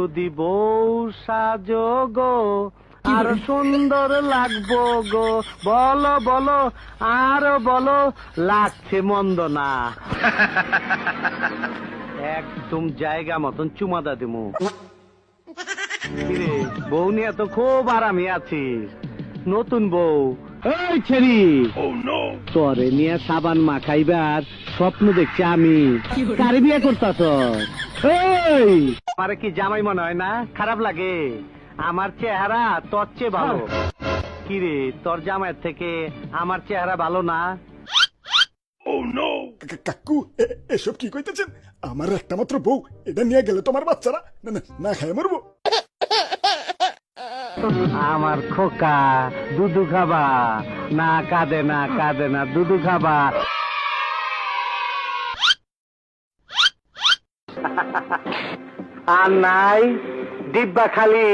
যদি বউ সাজো গো আর সুন্দর লাগবো গো, বলো বলো আর বলো, লাগছে মন্দ না। একদম জায়গা মতন চুমাদা দিমু। কিরে, বউ নিয়ে তো খুব আরামে আছিস। নতুন বউ এই ছেড়ি তরে নিয়ে সাবান মাখাইবার স্বপ্ন দেখছি আমি। কারে বিয়ে করতাস? এই আমারে কি জামাই মনে হয় না? খারাপ লাগে? আমার চেহারা তোর চেয়ে ভালো। কিরে, তোর জামাইয়ের থেকে আমার চেহারা ভালো না? কাকু এসব কি কইতেছেন? আমার একটা মাত্র বউ, এটা নিয়ে গেলে তোমার বাচ্চারা না না না খায় মরবো। আমার খোকা, দুধু খাবা? না কাঁদে না, কাঁদে না, দুধু খাবা? আর নাই, ডিব্বা খালি।